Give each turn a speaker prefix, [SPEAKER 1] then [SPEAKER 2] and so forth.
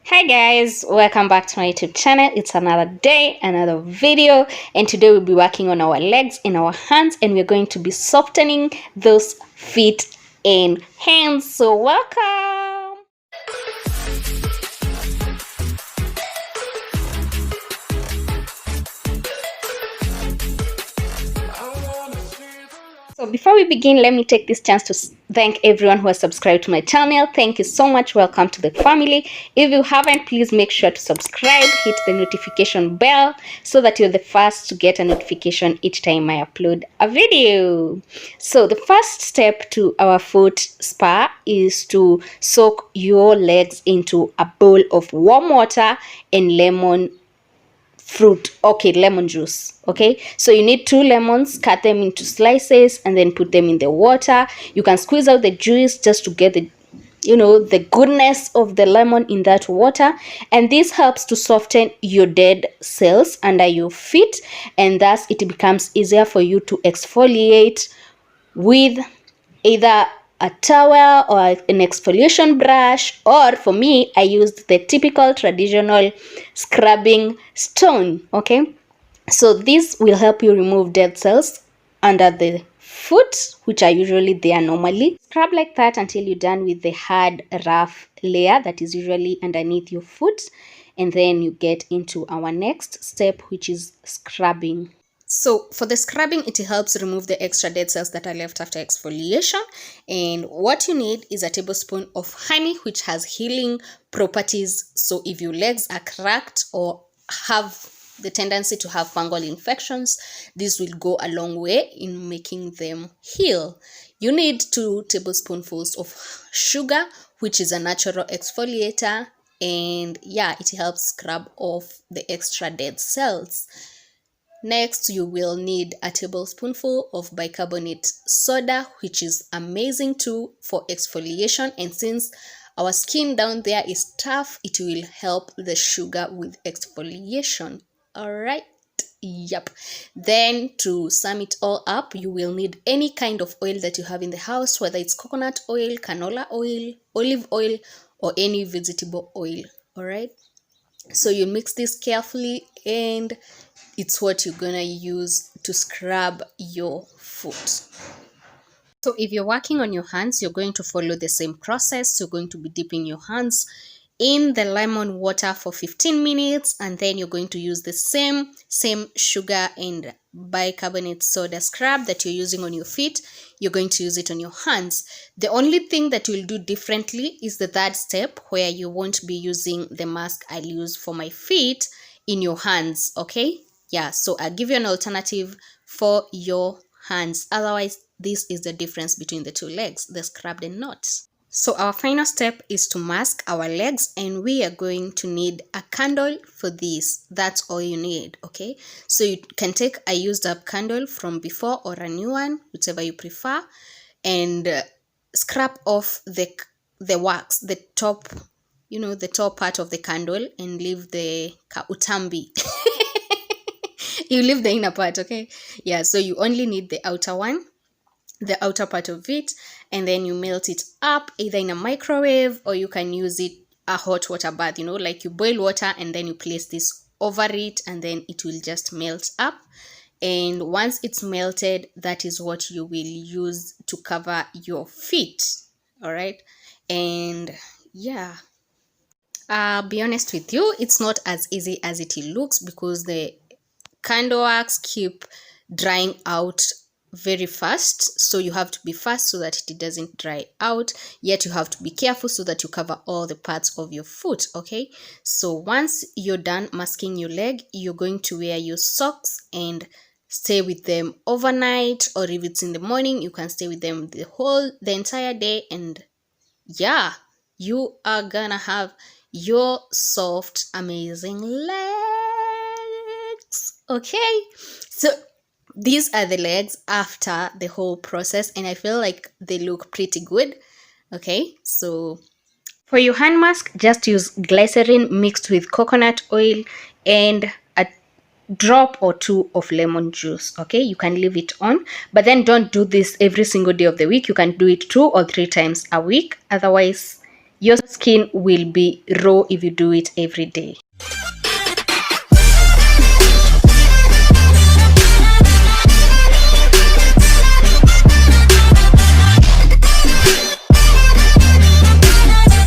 [SPEAKER 1] Hi guys, welcome back to my YouTube channel. It's another day, another video, and today we'll be working on our legs and our hands, and we're going to be softening those feet and hands. So welcome. So before we begin, let me take this chance to thank everyone who has subscribed to my channel. Thank you so much. Welcome to the family. If you haven't, please make sure to subscribe, hit the notification bell so that you're the first to get a notification each time I upload a video. So the first step to our foot spa is to soak your legs into a bowl of warm water and lemon juice. Okay, so you need 2 lemons, cut them into slices and then put them in the water. You can squeeze out the juice just to get the goodness of the lemon in that water, and this helps to soften your dead cells under your feet, and thus it becomes easier for you to exfoliate with either a towel or an exfoliation brush, or for me, I used the typical traditional scrubbing stone. Okay, so this will help you remove dead cells under the foot, which are usually there normally. Scrub like that until you're done with the hard, rough layer that is usually underneath your foot, and then you get into our next step, which is scrubbing. So for the scrubbing, it helps remove the extra dead cells that are left after exfoliation. And what you need is a tablespoon of honey, which has healing properties. So if your legs are cracked or have the tendency to have fungal infections, this will go a long way in making them heal. You need 2 tablespoonfuls of sugar, which is a natural exfoliator. And yeah, it helps scrub off the extra dead cells. Next, you will need a tablespoonful of bicarbonate soda, which is amazing too for exfoliation. And since our skin down there is tough, it will help the sugar with exfoliation. All right. Yep. Then to sum it all up, you will need any kind of oil that you have in the house, whether it's coconut oil, canola oil, olive oil, or any vegetable oil. All right. So you mix this carefully, and it's what you're gonna use to scrub your foot. So if you're working on your hands, you're going to follow the same process. You're going to be dipping your hands in the lemon water for 15 minutes, and then you're going to use the same sugar and bicarbonate soda scrub that you're using on your feet. You're going to use it on your hands. The only thing that you'll do differently is the third step, where you won't be using the mask I'll use for my feet in your hands. Okay, yeah, so I'll give you an alternative for your hands. Otherwise, this is the difference between the 2 legs, the scrubbed and not. So our final step is to mask our legs, and we are going to need a candle for this. That's all you need. Okay, so you can take a used up candle from before or a new one, whichever you prefer, and scrap off the wax, the top, the top part of the candle, and leave the utambi. You leave the inner part. Okay, yeah, so you only need the outer one, the outer part of it, and then you melt it up either in a microwave, or you can use it a hot water bath, like you boil water and then you place this over it, and then it will just melt up. And once it's melted, that is what you will use to cover your feet. All right, and yeah, be honest with you, it's not as easy as it looks, because the candle wax keep drying out very fast, so you have to be fast so that it doesn't dry out, yet you have to be careful so that you cover all the parts of your foot. Okay, so once you're done masking your leg, you're going to wear your socks and stay with them overnight, or if it's in the morning, you can stay with them the entire day, and yeah, you are gonna have your soft, amazing legs. Okay, so these are the legs after the whole process, and I feel like they look pretty good. Okay, so for your hand mask, just use glycerin mixed with coconut oil and a drop or 2 of lemon juice. Okay, you can leave it on, but then don't do this every single day of the week. You can do it 2 or 3 times a week. Otherwise, your skin will be raw if you do it every day.